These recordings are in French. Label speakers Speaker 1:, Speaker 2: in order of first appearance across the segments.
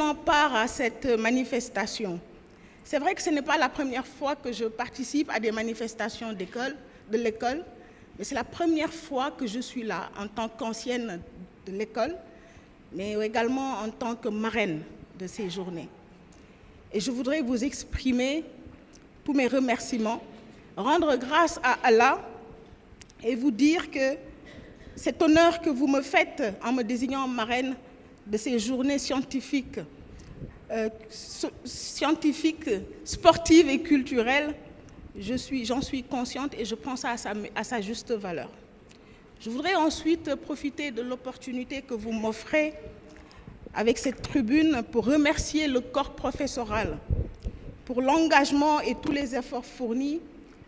Speaker 1: vraiment part à cette manifestation. C'est vrai que ce n'est pas la première fois que je participe à des manifestations de l'école, mais c'est la première fois que je suis là en tant qu'ancienne de l'école, mais également en tant que marraine de ces journées. Et je voudrais vous exprimer tous mes remerciements, rendre grâce à Allah et vous dire que cet honneur que vous me faites en me désignant marraine de ces journées scientifiques, sportives et culturelles, j'en suis consciente et je prends ça à sa juste valeur. Je voudrais ensuite profiter de l'opportunité que vous m'offrez avec cette tribune pour remercier le corps professoral pour l'engagement et tous les efforts fournis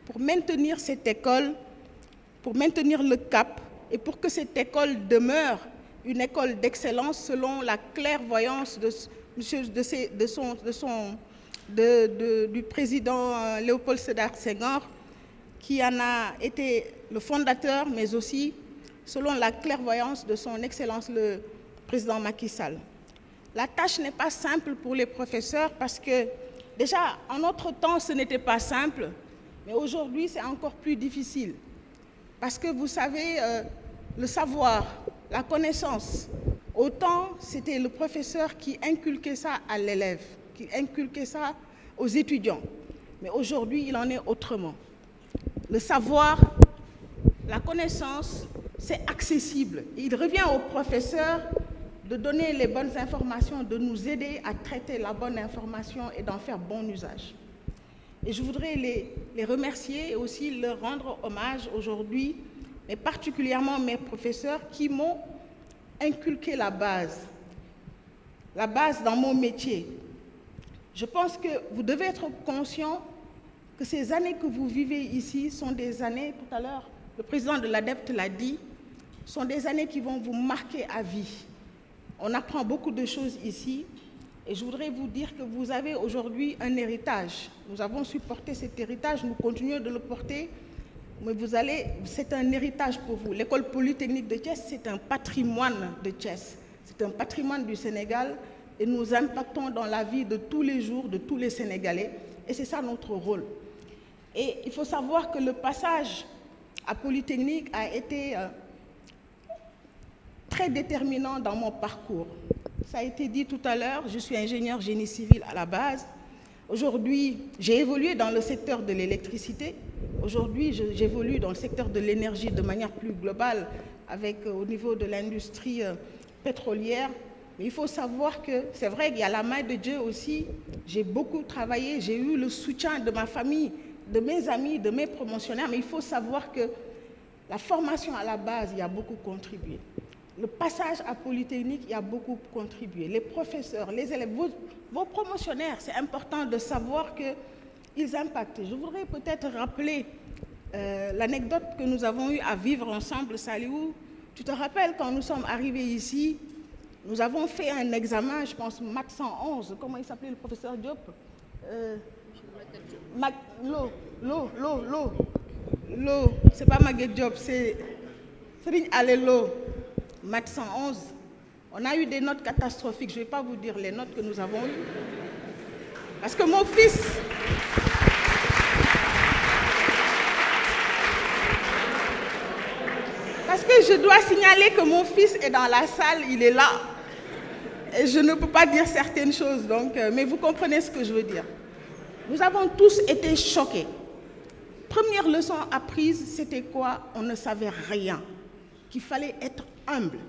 Speaker 1: pour maintenir cette école, pour maintenir le cap et pour que cette école demeure une école d'excellence selon la clairvoyance du président Léopold Sédar Senghor, qui en a été le fondateur, mais aussi selon la clairvoyance de son Excellence le président Macky Sall. La tâche n'est pas simple pour les professeurs parce que déjà, en notre temps, ce n'était pas simple, mais aujourd'hui, c'est encore plus difficile. Parce que vous savez, le savoir, la connaissance, autant c'était le professeur qui inculquait ça à l'élève, qui inculquait ça aux étudiants. Mais aujourd'hui, il en est autrement. Le savoir, la connaissance, c'est accessible. Il revient au professeur de donner les bonnes informations, de nous aider à traiter la bonne information et d'en faire bon usage. Et je voudrais les remercier et aussi leur rendre hommage aujourd'hui, mais particulièrement mes professeurs qui m'ont inculqué la base dans mon métier. Je pense que vous devez être conscient que ces années que vous vivez ici sont des années, tout à l'heure, le président de l'ADEPT l'a dit, sont des années qui vont vous marquer à vie. On apprend beaucoup de choses ici et je voudrais vous dire que vous avez aujourd'hui un héritage. Nous avons supporté cet héritage, nous continuons de le porter, mais c'est un héritage pour vous. L'école polytechnique de Thiès, c'est un patrimoine de Thiès, c'est un patrimoine du Sénégal et nous impactons dans la vie de tous les jours de tous les Sénégalais et c'est ça notre rôle. Et il faut savoir que le passage à Polytechnique a été très déterminant dans mon parcours. Ça a été dit tout à l'heure, je suis ingénieur génie civil à la base. Aujourd'hui, j'ai évolué dans le secteur de l'électricité. Aujourd'hui, j'évolue dans le secteur de l'énergie de manière plus globale au niveau de l'industrie pétrolière. Mais il faut savoir que c'est vrai qu'il y a la main de Dieu aussi. J'ai beaucoup travaillé, j'ai eu le soutien de ma famille, de mes amis, de mes promotionnaires. Mais il faut savoir que la formation à la base y a beaucoup contribué. Le passage à Polytechnique y a beaucoup contribué. Les professeurs, les élèves, vos promotionnaires, c'est important de savoir qu'ils impactent. Je voudrais peut-être rappeler l'anecdote que nous avons eu à vivre ensemble, Saliou. Tu te rappelles quand nous sommes arrivés ici, nous avons fait un examen, je pense, Math 111. Comment il s'appelait le professeur Diop L'eau. C'est pas Maguette Diop, c'est Serigne Alelo. Math 111, on a eu des notes catastrophiques. Je ne vais pas vous dire les notes que nous avons eues. Parce que mon fils... Parce que je dois signaler que mon fils est dans la salle, il est là. Et je ne peux pas dire certaines choses, donc, mais vous comprenez ce que je veux dire. Nous avons tous été choqués. Première leçon apprise, c'était quoi? On ne savait rien. Qu'il fallait être humble.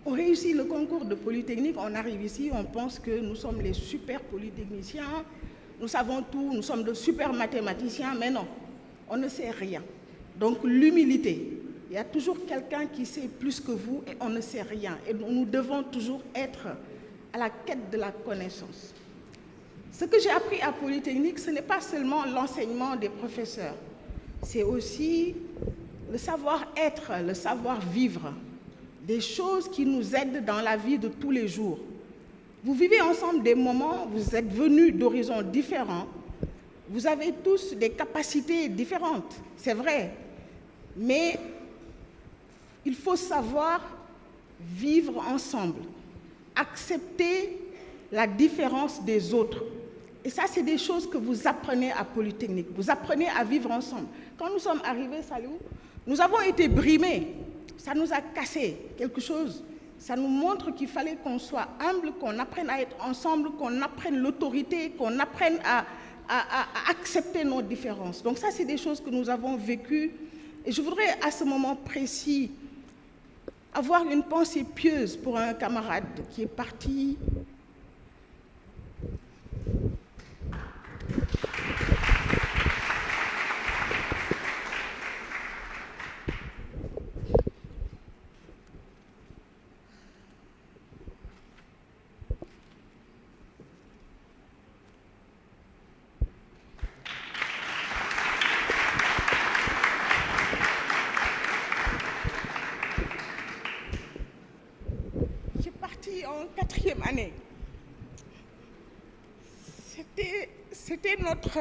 Speaker 1: On réussit le concours de Polytechnique, on arrive ici, on pense que nous sommes les super polytechniciens, nous savons tout, nous sommes de super mathématiciens, mais non, on ne sait rien. Donc l'humilité, il y a toujours quelqu'un qui sait plus que vous et on ne sait rien. Et nous devons toujours être à la quête de la connaissance. Ce que j'ai appris à Polytechnique, ce n'est pas seulement l'enseignement des professeurs, c'est aussi le savoir-être, le savoir-vivre, des choses qui nous aident dans la vie de tous les jours. Vous vivez ensemble des moments, vous êtes venus d'horizons différents, vous avez tous des capacités différentes, c'est vrai, mais il faut savoir vivre ensemble, accepter la différence des autres. Et ça, c'est des choses que vous apprenez à Polytechnique. Vous apprenez à vivre ensemble. Quand nous sommes arrivés, Saliou, nous avons été brimés. Ça nous a cassé quelque chose. Ça nous montre qu'il fallait qu'on soit humble, qu'on apprenne à être ensemble, qu'on apprenne l'autorité, qu'on apprenne à accepter nos différences. Donc ça, c'est des choses que nous avons vécues. Et je voudrais, à ce moment précis, avoir une pensée pieuse pour un camarade qui est parti. En 4e année. C'était notre...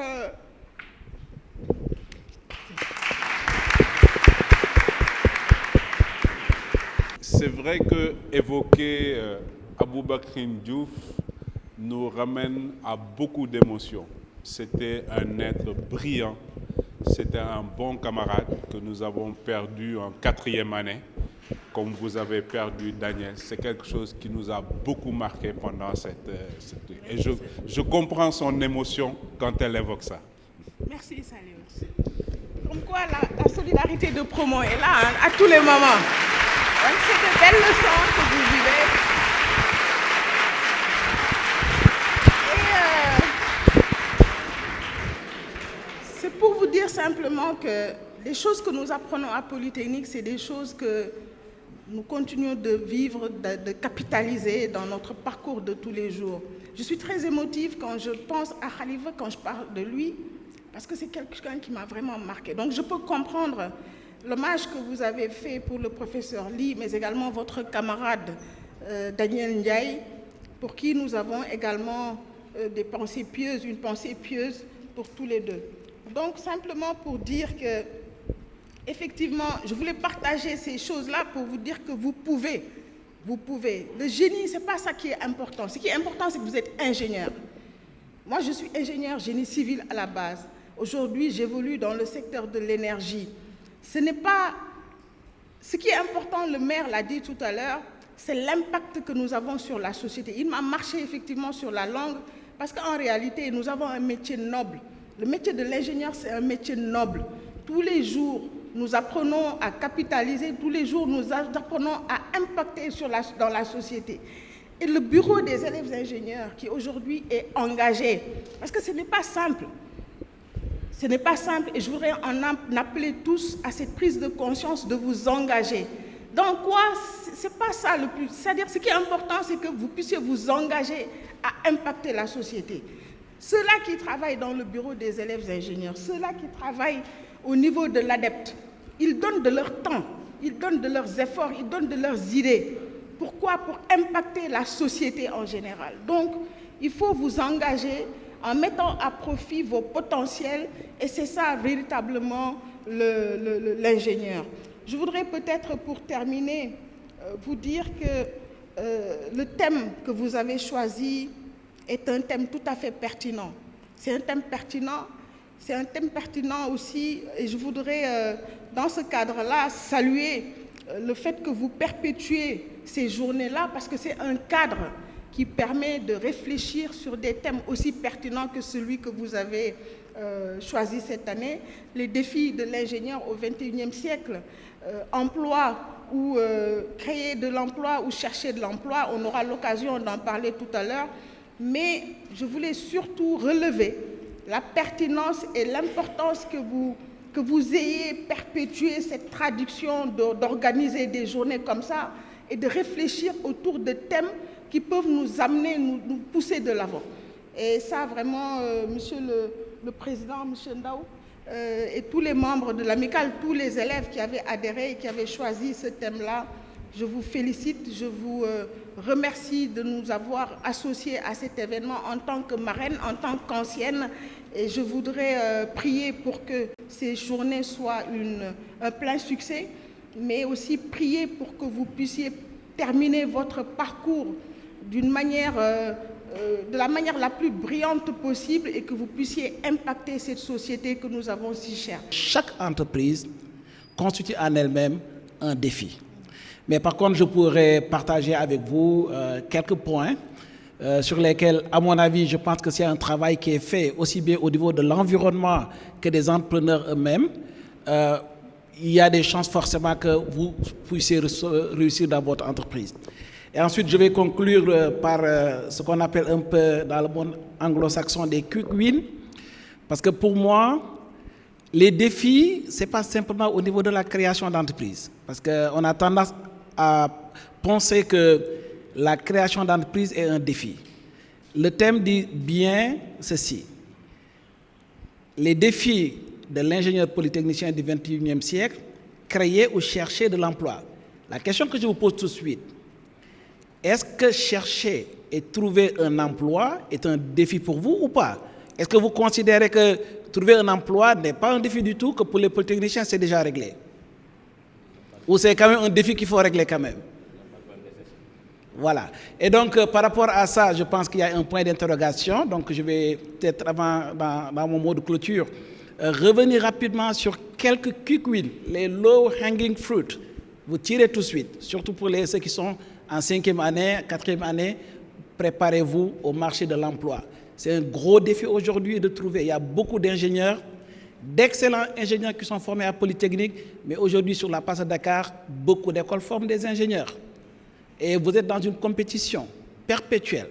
Speaker 2: C'est vrai que évoquer Aboubacrine Diouf nous ramène à beaucoup d'émotions. C'était un être brillant, c'était un bon camarade que nous avons perdu en 4e année. Comme vous avez perdu Daniel, c'est quelque chose qui nous a beaucoup marqué pendant cette... Et je comprends son émotion quand elle évoque ça.
Speaker 1: Merci, Saliou. Comme quoi, la solidarité de Promo est là, hein, à tous les moments. C'est de belles leçons que vous vivez. Et c'est pour vous dire simplement que les choses que nous apprenons à Polytechnique, c'est des choses que nous continuons de vivre, de capitaliser dans notre parcours de tous les jours. Je suis très émotive quand je pense à Khalifa, quand je parle de lui, parce que c'est quelqu'un qui m'a vraiment marqué. Donc je peux comprendre l'hommage que vous avez fait pour le professeur Ly, mais également votre camarade Daniel Ndiaye, pour qui nous avons également des pensées pieuses, une pensée pieuse pour tous les deux. Donc simplement pour dire que effectivement, je voulais partager ces choses-là pour vous dire que vous pouvez. Vous pouvez. Le génie, ce n'est pas ça qui est important. Ce qui est important, c'est que vous êtes ingénieur. Moi, je suis ingénieur génie civil à la base. Aujourd'hui, j'évolue dans le secteur de l'énergie. Ce n'est pas... Ce qui est important, le maire l'a dit tout à l'heure, c'est l'impact que nous avons sur la société. Il m'a marché effectivement sur la langue parce qu'en réalité, nous avons un métier noble. Le métier de l'ingénieur, c'est un métier noble. Tous les jours, nous apprenons à capitaliser, tous les jours, nous apprenons à impacter dans la société. Et le bureau des élèves ingénieurs qui aujourd'hui est engagé, parce que ce n'est pas simple. Ce n'est pas simple et je voudrais en appeler tous à cette prise de conscience de vous engager. Donc quoi, ce n'est pas ça le plus. C'est-à-dire ce qui est important, c'est que vous puissiez vous engager à impacter la société. Ceux-là qui travaillent dans le bureau des élèves ingénieurs, ceux-là qui travaillent au niveau de l'ADEPT, ils donnent de leur temps, ils donnent de leurs efforts, ils donnent de leurs idées. Pourquoi? Pour impacter la société en général. Donc, il faut vous engager en mettant à profit vos potentiels et c'est ça véritablement l'ingénieur. Je voudrais peut-être pour terminer vous dire que le thème que vous avez choisi est un thème tout à fait pertinent. C'est un thème pertinent. C'est un thème pertinent aussi et je voudrais, dans ce cadre-là, saluer le fait que vous perpétuez ces journées-là parce que c'est un cadre qui permet de réfléchir sur des thèmes aussi pertinents que celui que vous avez choisi cette année, les défis de l'ingénieur au XXIe siècle, emploi ou créer de l'emploi ou chercher de l'emploi, on aura l'occasion d'en parler tout à l'heure, mais je voulais surtout relever la pertinence et l'importance que vous ayez perpétué cette tradition d'organiser des journées comme ça et de réfléchir autour de thèmes qui peuvent nous amener, nous pousser de l'avant. Et ça, vraiment, Monsieur le Président, Monsieur Ndao, et tous les membres de l'amicale, tous les élèves qui avaient adhéré et qui avaient choisi ce thème-là, je vous félicite, je vous remercie de nous avoir associés à cet événement en tant que marraine, en tant qu'ancienne. Et je voudrais prier pour que ces journées soient un plein succès, mais aussi prier pour que vous puissiez terminer votre parcours d'une manière de la manière la plus brillante possible et que vous puissiez impacter cette société que nous avons si chère.
Speaker 3: Chaque entreprise constitue en elle-même un défi. Mais par contre, je pourrais partager avec vous quelques points sur lesquels, à mon avis, je pense que c'est un travail qui est fait aussi bien au niveau de l'environnement que des entrepreneurs eux-mêmes. Il y a des chances forcément que vous puissiez réussir dans votre entreprise. Et ensuite, je vais conclure par ce qu'on appelle un peu dans le monde anglo-saxon des quick wins. Parce que pour moi, les défis, ce n'est pas simplement au niveau de la création d'entreprise. Parce qu'on a tendance à penser que la création d'entreprise est un défi. Le thème dit bien ceci. Les défis de l'ingénieur polytechnicien du XXIe siècle, créer ou chercher de l'emploi. La question que je vous pose tout de suite, est-ce que chercher et trouver un emploi est un défi pour vous ou pas? Est-ce que vous considérez que trouver un emploi n'est pas un défi du tout, que pour les polytechniciens c'est déjà réglé? Ou c'est quand même un défi qu'il faut régler quand même? Voilà. Et donc, par rapport à ça, je pense qu'il y a un point d'interrogation. Donc, je vais peut-être, dans mon mot de clôture, revenir rapidement sur quelques quick wins, les low-hanging fruits. Vous tirez tout de suite, surtout pour ceux qui sont en 5e année, 4e année, préparez-vous au marché de l'emploi. C'est un gros défi aujourd'hui de trouver. Il y a beaucoup d'ingénieurs, d'excellents ingénieurs qui sont formés à Polytechnique, mais aujourd'hui sur la place de Dakar, beaucoup d'écoles forment des ingénieurs. Et vous êtes dans une compétition perpétuelle.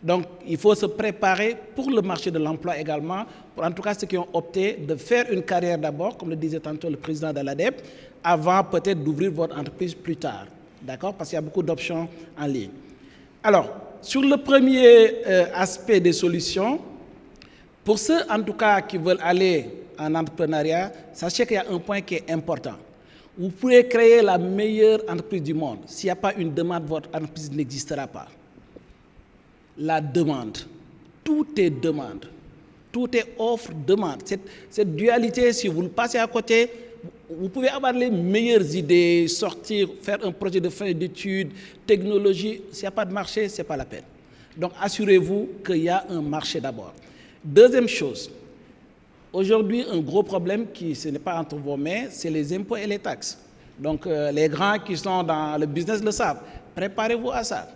Speaker 3: Donc, il faut se préparer pour le marché de l'emploi également, pour en tout cas ceux qui ont opté de faire une carrière d'abord, comme le disait tantôt le président de l'ADEP, avant peut-être d'ouvrir votre entreprise plus tard. D'accord? Parce qu'il y a beaucoup d'options en ligne. Alors, sur le premier aspect des solutions, pour ceux en tout cas qui veulent aller en entrepreneuriat, sachez qu'il y a un point qui est important. Vous pouvez créer la meilleure entreprise du monde. S'il n'y a pas une demande, votre entreprise n'existera pas. La demande. Tout est demande. Tout est offre-demande. Cette dualité, si vous le passez à côté, vous pouvez avoir les meilleures idées, sortir, faire un projet de fin d'études, technologie. S'il n'y a pas de marché, ce n'est pas la peine. Donc, assurez-vous qu'il y a un marché d'abord. Deuxième chose, aujourd'hui, un gros problème qui ce n'est pas entre vos mains, c'est les impôts et les taxes. Donc, les grands qui sont dans le business le savent. Préparez-vous à ça.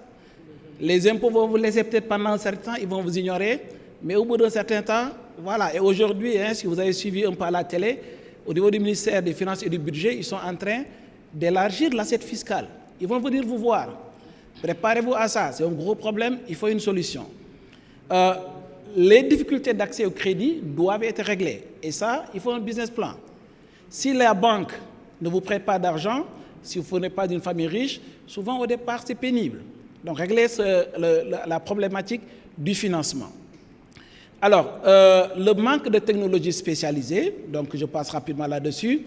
Speaker 3: Les impôts vont vous laisser peut-être pendant un certain temps, ils vont vous ignorer, mais au bout d'un certain temps, voilà. Et aujourd'hui, si vous avez suivi un peu à la télé, au niveau du ministère des Finances et du Budget, ils sont en train d'élargir l'assiette fiscale. Ils vont venir vous voir. Préparez-vous à ça. C'est un gros problème, il faut une solution. Les difficultés d'accès au crédit doivent être réglées. Et ça, il faut un business plan. Si la banque ne vous prête pas d'argent, si vous n'êtes pas d'une famille riche, souvent au départ, c'est pénible. Donc, régler la problématique du financement. Alors, le manque de technologies spécialisées, donc je passe rapidement là-dessus,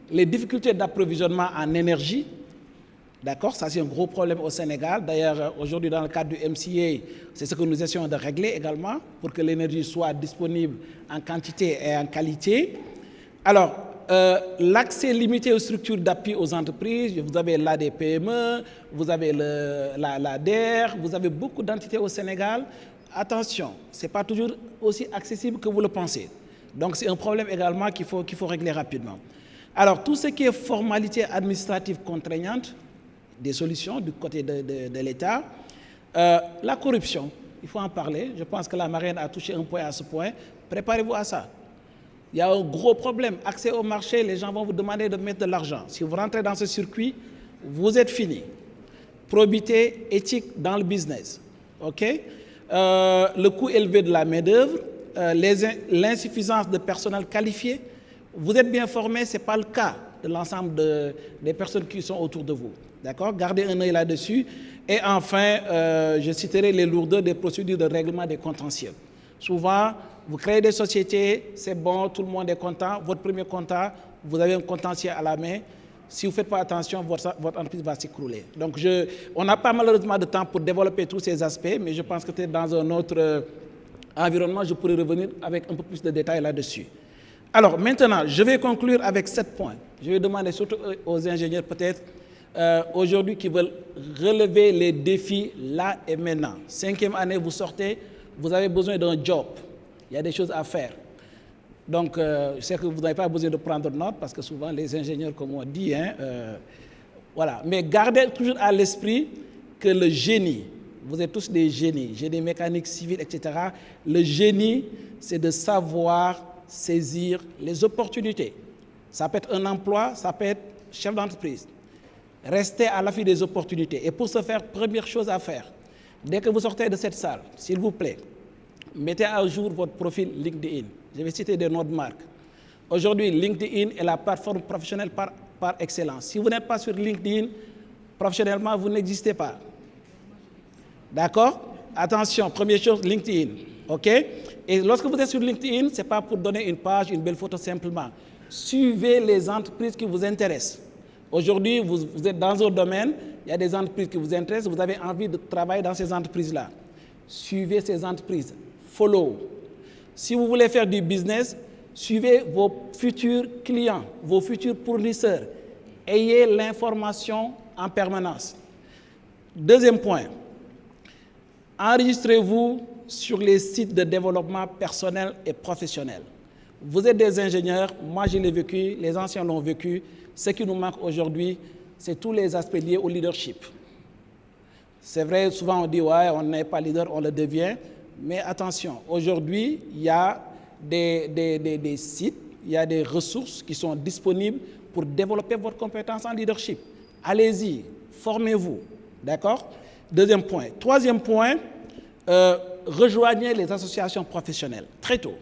Speaker 3: les difficultés d'approvisionnement en énergie, d'accord, ça c'est un gros problème au Sénégal. D'ailleurs, aujourd'hui, dans le cadre du MCA, c'est ce que nous essayons de régler également pour que l'énergie soit disponible en quantité et en qualité. Alors, l'accès limité aux structures d'appui aux entreprises, vous avez l'ADPME, vous avez l'ADER, vous avez beaucoup d'entités au Sénégal. Attention, ce n'est pas toujours aussi accessible que vous le pensez. Donc, c'est un problème également qu'il faut régler rapidement. Alors, tout ce qui est formalité administrative contraignante, des solutions du côté de l'État. La corruption, il faut en parler. Je pense que la marraine a touché un point à ce point. Préparez-vous à ça. Il y a un gros problème. Accès au marché, les gens vont vous demander de mettre de l'argent. Si vous rentrez dans ce circuit, vous êtes fini. Probité, éthique dans le business. OK? Le coût élevé de la main-d'œuvre, l'insuffisance de personnel qualifié. Vous êtes bien formé, ce n'est pas le cas de l'ensemble des personnes qui sont autour de vous. D'accord? Gardez un œil là-dessus. Et enfin, je citerai les lourdeurs des procédures de règlement des contentieux. Souvent, vous créez des sociétés, c'est bon, tout le monde est content. Votre premier comptable, vous avez un contentieux à la main. Si vous ne faites pas attention, votre entreprise va s'écrouler. Donc, on n'a pas malheureusement de temps pour développer tous ces aspects, mais je pense que peut-être dans un autre environnement, je pourrais revenir avec un peu plus de détails là-dessus. Alors, maintenant, je vais conclure avec 7 points. Je vais demander surtout aux ingénieurs peut-être aujourd'hui qui veulent relever les défis là et maintenant. 5e année, vous sortez, vous avez besoin d'un job. Il y a des choses à faire. Donc, je sais que vous n'avez pas besoin de prendre note parce que souvent les ingénieurs, comme on dit, voilà. Mais gardez toujours à l'esprit que le génie, vous êtes tous des génies, génie mécanique, civil, etc. Le génie, c'est de savoir saisir les opportunités. Ça peut être un emploi, ça peut être chef d'entreprise. Restez à l'affût des opportunités. Et pour ce faire, première chose à faire, dès que vous sortez de cette salle, s'il vous plaît, mettez à jour votre profil LinkedIn. Je vais citer des noms de marque. Aujourd'hui, LinkedIn est la plateforme professionnelle par excellence. Si vous n'êtes pas sur LinkedIn, professionnellement, vous n'existez pas. D'accord? Attention, première chose, LinkedIn. OK? Et lorsque vous êtes sur LinkedIn, ce n'est pas pour donner une page, une belle photo simplement. Suivez les entreprises qui vous intéressent. Aujourd'hui, vous êtes dans un domaine, il y a des entreprises qui vous intéressent, vous avez envie de travailler dans ces entreprises-là. Suivez ces entreprises. Follow. Si vous voulez faire du business, suivez vos futurs clients, vos futurs fournisseurs. Ayez l'information en permanence. Deuxième point, enregistrez-vous sur les sites de développement personnel et professionnel. Vous êtes des ingénieurs, moi je l'ai vécu, les anciens l'ont vécu. Ce qui nous manque aujourd'hui, c'est tous les aspects liés au leadership. C'est vrai, souvent on dit, ouais, on n'est pas leader, on le devient. Mais attention, aujourd'hui, il y a des sites, il y a des ressources qui sont disponibles pour développer votre compétence en leadership. Allez-y, formez-vous. D'accord? Deuxième point. Troisième point, rejoignez les associations professionnelles très tôt.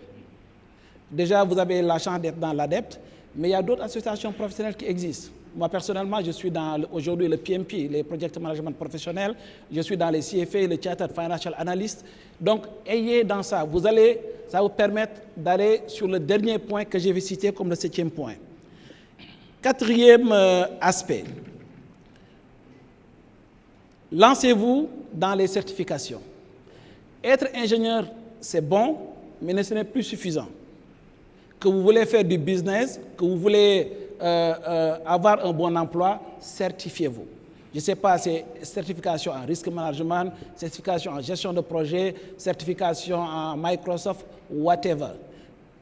Speaker 3: Déjà, vous avez la chance d'être dans l'ADEPT, mais il y a d'autres associations professionnelles qui existent. Moi, personnellement, je suis dans aujourd'hui le PMP, les Project Management Professionnels. Je suis dans les CFA, le Chartered Financial Analyst. Donc, ayez dans ça. Ça va vous permettre d'aller sur le dernier point que je vais citer comme le 7e point. 4e aspect. Lancez-vous dans les certifications. Être ingénieur, c'est bon, mais ce n'est plus suffisant. Que vous voulez faire du business, que vous voulez avoir un bon emploi, certifiez-vous. Je ne sais pas, c'est certification en risk management, certification en gestion de projet, certification en Microsoft, whatever.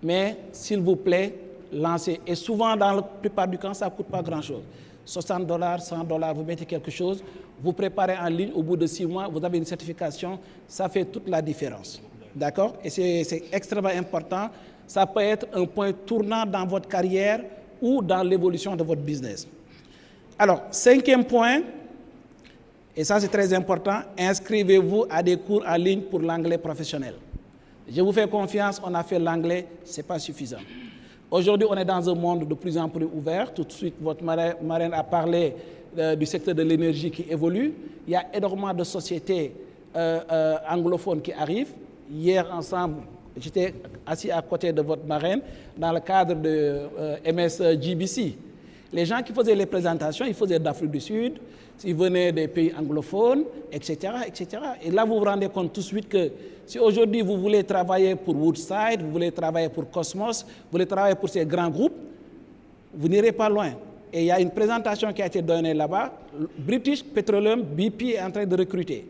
Speaker 3: Mais s'il vous plaît, lancez. Et souvent, dans la plupart du temps, ça ne coûte pas grand-chose. $60, $100, vous mettez quelque chose, vous préparez en ligne, au bout de 6 mois, vous avez une certification, ça fait toute la différence. D'accord? Et c'est extrêmement important. Ça peut être un point tournant dans votre carrière ou dans l'évolution de votre business. Alors, 5e point, et ça c'est très important, inscrivez-vous à des cours en ligne pour l'anglais professionnel. Je vous fais confiance, on a fait l'anglais, ce n'est pas suffisant. Aujourd'hui, on est dans un monde de plus en plus ouvert. Tout de suite, votre marraine a parlé du secteur de l'énergie qui évolue. Il y a énormément de sociétés anglophones qui arrivent. Hier, ensemble, j'étais assis à côté de votre marraine dans le cadre de MSGBC. Les gens qui faisaient les présentations, ils faisaient d'Afrique du Sud, ils venaient des pays anglophones, etc., etc. Et là, vous vous rendez compte tout de suite que si aujourd'hui vous voulez travailler pour Woodside, vous voulez travailler pour Cosmos, vous voulez travailler pour ces grands groupes, vous n'irez pas loin. Et il y a une présentation qui a été donnée là-bas. British Petroleum, BP est en train de recruter.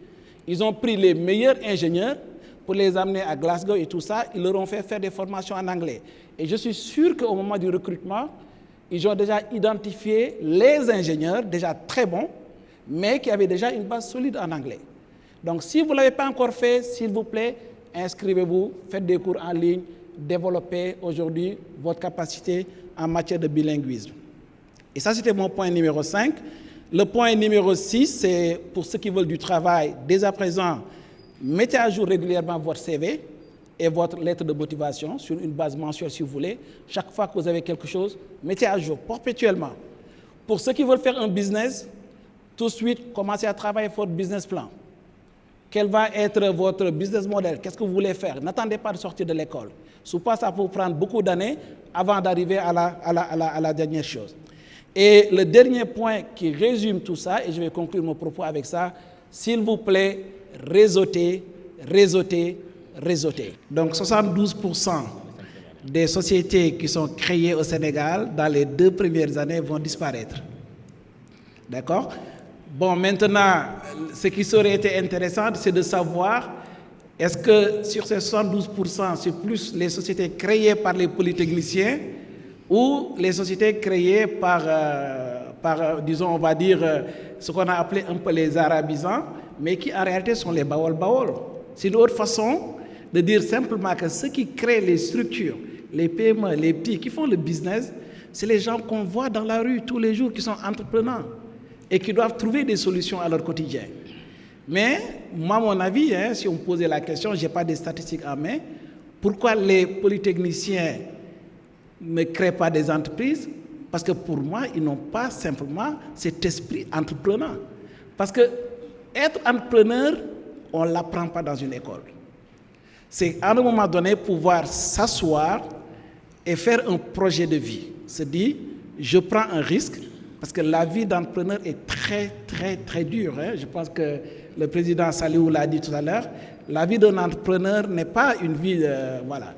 Speaker 3: Ils ont pris les meilleurs ingénieurs pour les amener à Glasgow et tout ça. Ils leur ont fait faire des formations en anglais. Et je suis sûr qu'au moment du recrutement, ils ont déjà identifié les ingénieurs, déjà très bons, mais qui avaient déjà une base solide en anglais. Donc, si vous ne l'avez pas encore fait, s'il vous plaît, inscrivez-vous, faites des cours en ligne, développez aujourd'hui votre capacité en matière de bilinguisme. Et ça, c'était mon point numéro 5. Le point numéro 6, c'est pour ceux qui veulent du travail, dès à présent, mettez à jour régulièrement votre CV et votre lettre de motivation sur une base mensuelle si vous voulez. Chaque fois que vous avez quelque chose, mettez à jour perpétuellement. Pour ceux qui veulent faire un business, tout de suite, commencez à travailler votre business plan. Quel va être votre business model? Qu'est-ce que vous voulez faire? N'attendez pas de sortir de l'école. Souvent, ça peut vous prendre beaucoup d'années avant d'arriver à la dernière chose. Et le dernier point qui résume tout ça, et je vais conclure mon propos avec ça, s'il vous plaît, réseautez, réseautez, réseautez. Donc 72% des sociétés qui sont créées au Sénégal dans les 2 premières années vont disparaître. D'accord? Bon, maintenant, ce qui serait été intéressant, c'est de savoir est-ce que sur ces 72%, c'est plus les sociétés créées par les polytechniciens ou les sociétés créées par disons, on va dire, ce qu'on a appelé un peu les arabisants, mais qui en réalité sont les bawol-bawol. C'est une autre façon de dire simplement que ceux qui créent les structures, les PME, les petits, qui font le business, c'est les gens qu'on voit dans la rue tous les jours, qui sont entrepreneurs et qui doivent trouver des solutions à leur quotidien. Mais, moi, à mon avis, si on me posait la question, je n'ai pas de statistiques en main, pourquoi les polytechniciens ne créent pas des entreprises? Parce que pour moi, ils n'ont pas simplement cet esprit entrepreneur. Parce que être entrepreneur, on ne l'apprend pas dans une école. C'est à un moment donné pouvoir s'asseoir et faire un projet de vie. Se dire, je prends un risque, parce que la vie d'entrepreneur est très, très, très dure. Je pense que le président Saliou l'a dit tout à l'heure. La vie d'un entrepreneur n'est pas une vie... voilà.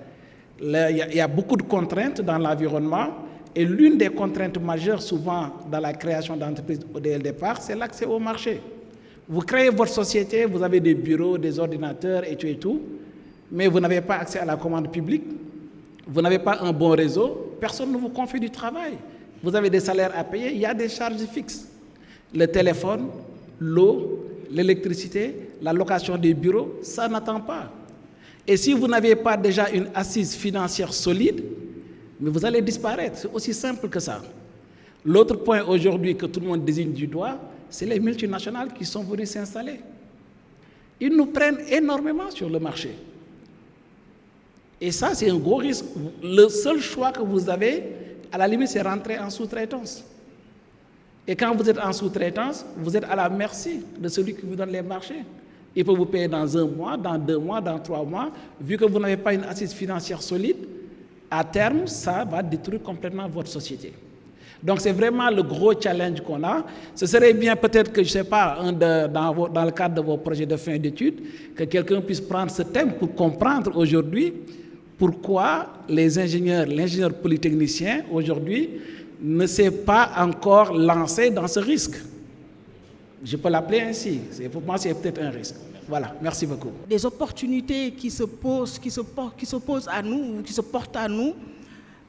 Speaker 3: Il y a beaucoup de contraintes dans l'environnement. Et l'une des contraintes majeures, souvent, dans la création d'entreprises dès le départ, c'est l'accès au marché. Vous créez votre société, vous avez des bureaux, des ordinateurs et tout, mais vous n'avez pas accès à la commande publique, vous n'avez pas un bon réseau, personne ne vous confie du travail. Vous avez des salaires à payer, il y a des charges fixes. Le téléphone, l'eau, l'électricité, la location des bureaux, ça n'attend pas. Et si vous n'avez pas déjà une assise financière solide, mais vous allez disparaître. C'est aussi simple que ça. L'autre point aujourd'hui que tout le monde désigne du doigt, c'est les multinationales qui sont venues s'installer. Ils nous prennent énormément sur le marché. Et ça, c'est un gros risque. Le seul choix que vous avez, à la limite, c'est rentrer en sous-traitance. Et quand vous êtes en sous-traitance, vous êtes à la merci de celui qui vous donne les marchés. Il peut vous payer dans 1 mois, dans 2 mois, dans 3 mois. Vu que vous n'avez pas une assise financière solide, à terme, ça va détruire complètement votre société. Donc, c'est vraiment le gros challenge qu'on a. Ce serait bien peut-être que, je ne sais pas, dans le cadre de vos projets de fin d'études, que quelqu'un puisse prendre ce thème pour comprendre aujourd'hui pourquoi l'ingénieur polytechnicien, aujourd'hui, ne s'est pas encore lancé dans ce risque. Je peux l'appeler ainsi. Pour moi, c'est peut-être un risque. Voilà, merci beaucoup.
Speaker 1: Des opportunités qui se posent à nous, ou qui se portent à nous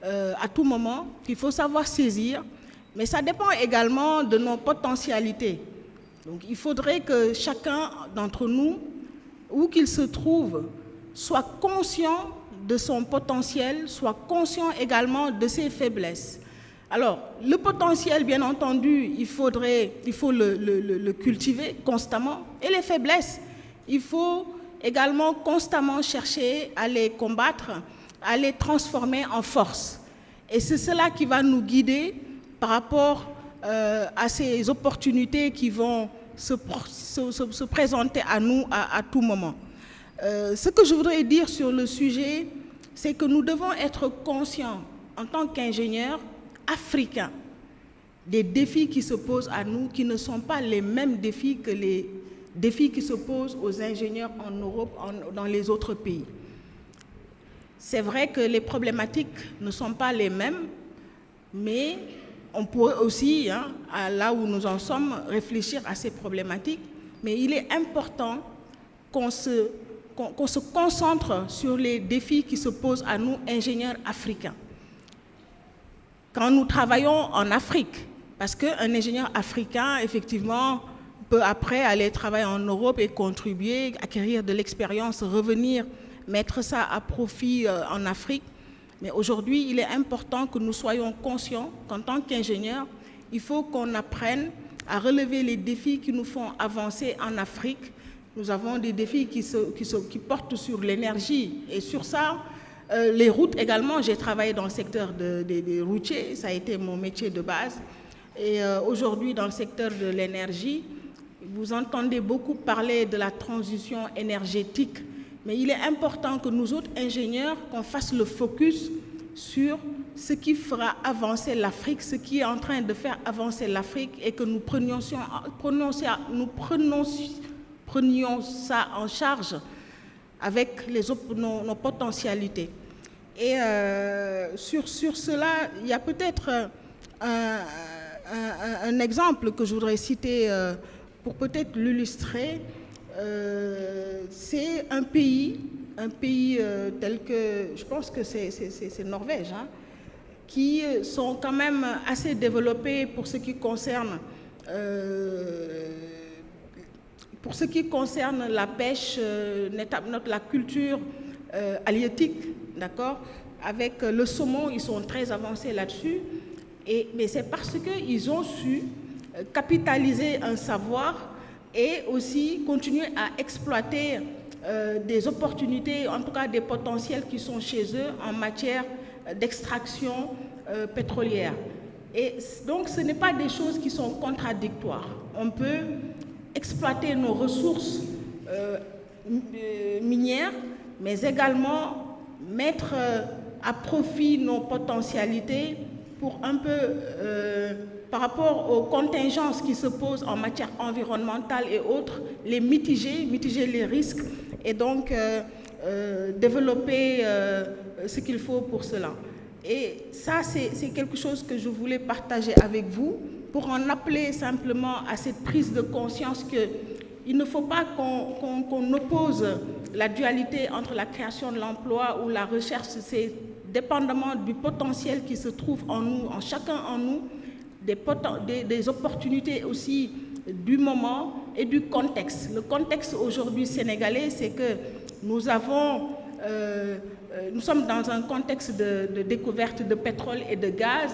Speaker 1: à tout moment, qu'il faut savoir saisir, mais ça dépend également de nos potentialités. Donc il faudrait que chacun d'entre nous, où qu'il se trouve, soit conscient de son potentiel, soit conscient également de ses faiblesses. Alors, le potentiel, bien entendu, il faut le cultiver constamment, et les faiblesses, il faut également constamment chercher à les combattre, à les transformer en force. Et c'est cela qui va nous guider par rapport à ces opportunités qui vont se présenter à nous à tout moment. Ce que je voudrais dire sur le sujet, c'est que nous devons être conscients, en tant qu'ingénieurs africains, des défis qui se posent à nous, qui ne sont pas les mêmes défis que les défis qui se posent aux ingénieurs en Europe, dans les autres pays. C'est vrai que les problématiques ne sont pas les mêmes, mais on pourrait aussi, là où nous en sommes, réfléchir à ces problématiques. Mais il est important qu'on se concentre sur les défis qui se posent à nous, ingénieurs africains. Quand nous travaillons en Afrique, parce qu'un ingénieur africain, effectivement, peut après aller travailler en Europe et contribuer, acquérir de l'expérience, revenir, mettre ça à profit en Afrique. Mais aujourd'hui, il est important que nous soyons conscients qu'en tant qu'ingénieurs, il faut qu'on apprenne à relever les défis qui nous font avancer en Afrique. Nous avons des défis qui portent sur l'énergie. Et sur ça, les routes également, j'ai travaillé dans le secteur des routiers, ça a été mon métier de base. Et aujourd'hui, dans le secteur de l'énergie, vous entendez beaucoup parler de la transition énergétique, mais il est important que nous autres ingénieurs, qu'on fasse le focus sur ce qui fera avancer l'Afrique, ce qui est en train de faire avancer l'Afrique, et que nous prenions ça en charge avec nos potentialités. Et sur cela, il y a peut-être un exemple que je voudrais citer pour peut-être l'illustrer. C'est un pays tel que, je pense que c'est Norvège, hein, qui sont quand même assez développés pour ce qui concerne la pêche, la culture halieutique, d'accord? Avec le saumon, ils sont très avancés là-dessus. Mais c'est parce qu'ils ont su capitaliser un savoir et aussi continuer à exploiter des opportunités, en tout cas des potentiels qui sont chez eux en matière d'extraction pétrolière. Et donc ce n'est pas des choses qui sont contradictoires. On peut exploiter nos ressources minières, mais également mettre à profit nos potentialités pour un peu, par rapport aux contingences qui se posent en matière environnementale et autres, les mitiger les risques et donc développer ce qu'il faut pour cela. Et ça, c'est quelque chose que je voulais partager avec vous pour en appeler simplement à cette prise de conscience qu'il ne faut pas qu'on oppose la dualité entre la création de l'emploi ou la recherche. C'est dépendamment du potentiel qui se trouve en nous, en chacun en nous, des opportunités aussi du moment et du contexte. Le contexte aujourd'hui sénégalais, c'est que nous sommes dans un contexte de découverte de pétrole et de gaz.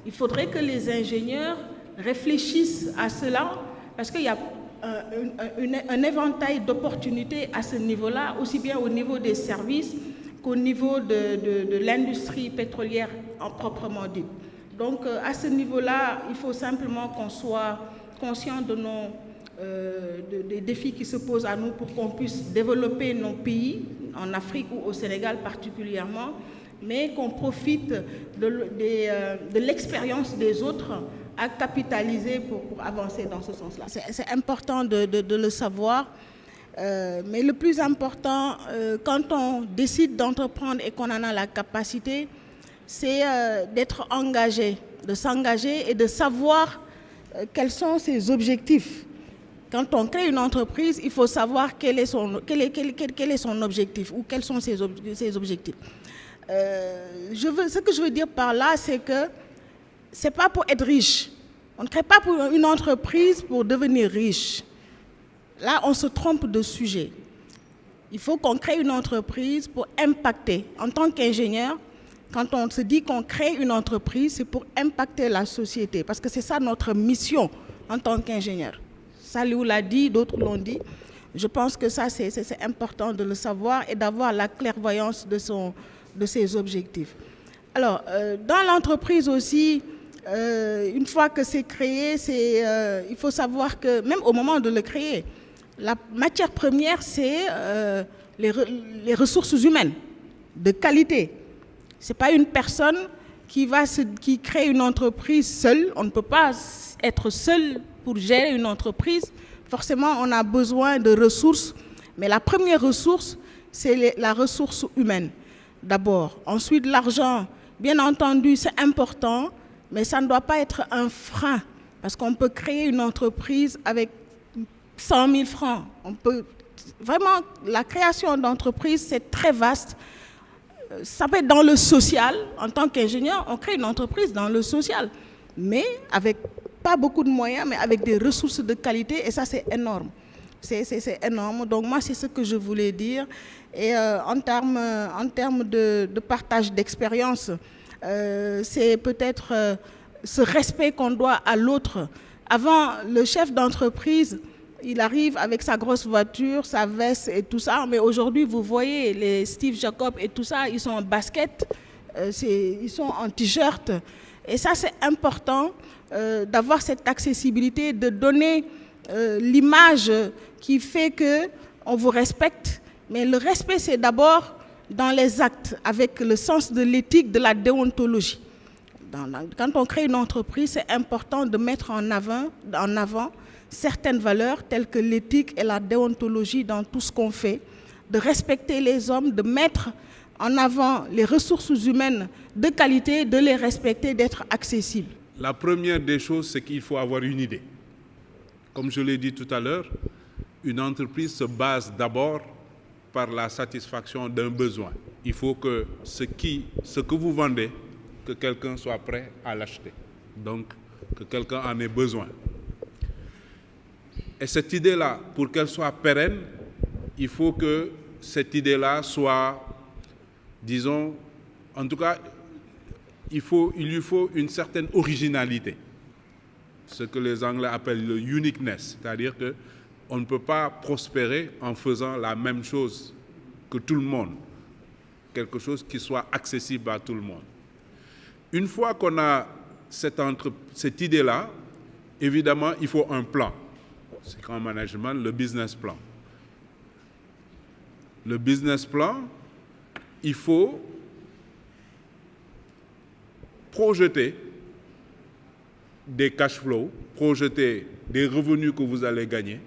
Speaker 1: Il faudrait que les ingénieurs réfléchissent à cela parce qu'il y a un éventail d'opportunités à ce niveau-là, aussi bien au niveau des services qu'au niveau de l'industrie pétrolière en proprement dit. Donc à ce niveau-là, il faut simplement qu'on soit conscient des défis qui se posent à nous pour qu'on puisse développer nos pays, en Afrique ou au Sénégal particulièrement, mais qu'on profite de l'expérience des autres à capitaliser pour avancer dans ce sens-là. C'est important de le savoir, mais le plus important, quand on décide d'entreprendre et qu'on en a la capacité, c'est d'être engagé, de s'engager et de savoir quels sont ses objectifs. Quand on crée une entreprise, il faut savoir quel est son objectif ou quels sont ses objectifs. Ce que je veux dire par là, c'est que ce n'est pas pour être riche. On ne crée pas pour une entreprise pour devenir riche. Là, on se trompe de sujet. Il faut qu'on crée une entreprise pour impacter. En tant qu'ingénieur, quand on se dit qu'on crée une entreprise, c'est pour impacter la société. Parce que c'est ça notre mission en tant qu'ingénieur. Saliou l'a dit, d'autres l'ont dit. Je pense que ça, c'est important de le savoir et d'avoir la clairvoyance de ses objectifs. Alors, dans l'entreprise aussi, une fois que c'est créé, il faut savoir que même au moment de le créer, la matière première, c'est les ressources humaines de qualité. Ce n'est pas une personne qui crée une entreprise seule. On ne peut pas être seul pour gérer une entreprise. Forcément, on a besoin de ressources. Mais la première ressource, c'est la ressource humaine, d'abord. Ensuite, l'argent, bien entendu, c'est important, mais ça ne doit pas être un frein. Parce qu'on peut créer une entreprise avec 100 000 francs. Vraiment, la création d'entreprise, c'est très vaste. Ça peut être dans le social. En tant qu'ingénieur, on crée une entreprise dans le social. Mais avec pas beaucoup de moyens, mais avec des ressources de qualité. Et ça, c'est énorme. C'est énorme. Donc, moi, c'est ce que je voulais dire. Et en termes de partage d'expérience, c'est peut-être ce respect qu'on doit à l'autre. Avant, le chef d'entreprise, il arrive avec sa grosse voiture, sa veste et tout ça. Mais aujourd'hui, vous voyez, les Steve Jobs et tout ça, ils sont en basket, ils sont en t-shirt. Et ça, c'est important d'avoir cette accessibilité, de donner l'image qui fait qu'on vous respecte. Mais le respect, c'est d'abord dans les actes, avec le sens de l'éthique, de la déontologie. Quand on crée une entreprise, c'est important de mettre en avant certaines valeurs telles que l'éthique et la déontologie dans tout ce qu'on fait, de respecter les hommes, de mettre en avant les ressources humaines de qualité, de les respecter, d'être accessibles.
Speaker 2: La première des choses, c'est qu'il faut avoir une idée. Comme je l'ai dit tout à l'heure, une entreprise se base d'abord par la satisfaction d'un besoin. Il faut que ce que vous vendez, que quelqu'un soit prêt à l'acheter. Donc, que quelqu'un en ait besoin. Et cette idée-là, pour qu'elle soit pérenne, il faut que cette idée-là soit, disons, en tout cas, il lui faut une certaine originalité. Ce que les Anglais appellent le uniqueness, c'est-à-dire qu'on ne peut pas prospérer en faisant la même chose que tout le monde, quelque chose qui soit accessible à tout le monde. Une fois qu'on a cette idée-là, évidemment, il faut un plan. C'est qu'en management, le business plan. Le business plan, il faut projeter des cash flows, projeter des revenus que vous allez gagner,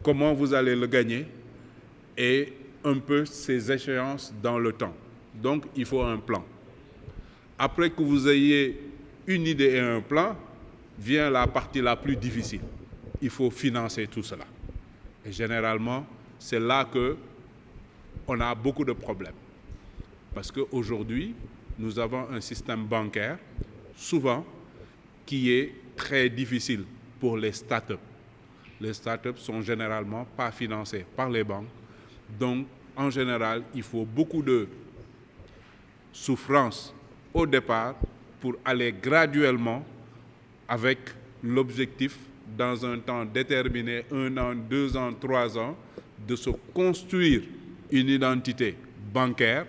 Speaker 2: comment vous allez le gagner et un peu ces échéances dans le temps. Donc, il faut un plan. Après que vous ayez une idée et un plan, vient la partie la plus difficile. Il faut financer tout cela. Et généralement, c'est là qu'on a beaucoup de problèmes. Parce qu'aujourd'hui, nous avons un système bancaire, souvent, qui est très difficile pour les startups. Les startups sont généralement pas financées par les banques. Donc, en général, il faut beaucoup de souffrance au départ pour aller graduellement avec l'objectif, dans un temps déterminé, 1 an, 2 ans, 3 ans, de se construire une identité bancaire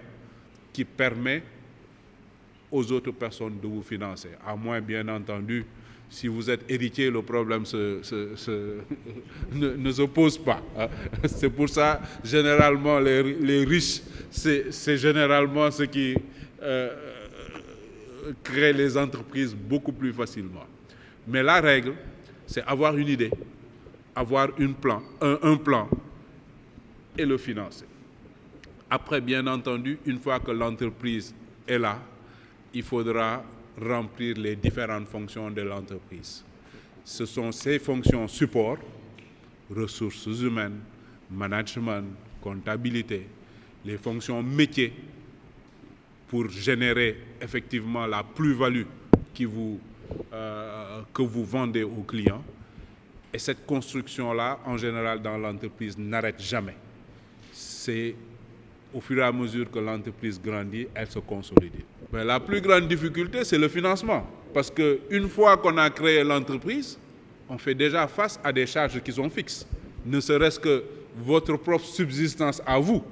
Speaker 2: qui permet aux autres personnes de vous financer. À moins, bien entendu, si vous êtes héritier, le problème ne se pose pas. C'est pour ça, généralement, les riches, c'est généralement ce qui crée les entreprises beaucoup plus facilement. Mais la règle, c'est avoir une idée, avoir un plan et le financer. Après, bien entendu, une fois que l'entreprise est là, il faudra remplir les différentes fonctions de l'entreprise. Ce sont ces fonctions support, ressources humaines, management, comptabilité, les fonctions métiers pour générer effectivement la plus-value que vous vendez aux clients. Et cette construction-là, en général, dans l'entreprise, n'arrête jamais. C'est au fur et à mesure que l'entreprise grandit, elle se consolide. Mais la plus grande difficulté, c'est le financement. Parce qu'une fois qu'on a créé l'entreprise, on fait déjà face à des charges qui sont fixes. Ne serait-ce que votre propre subsistance à vous.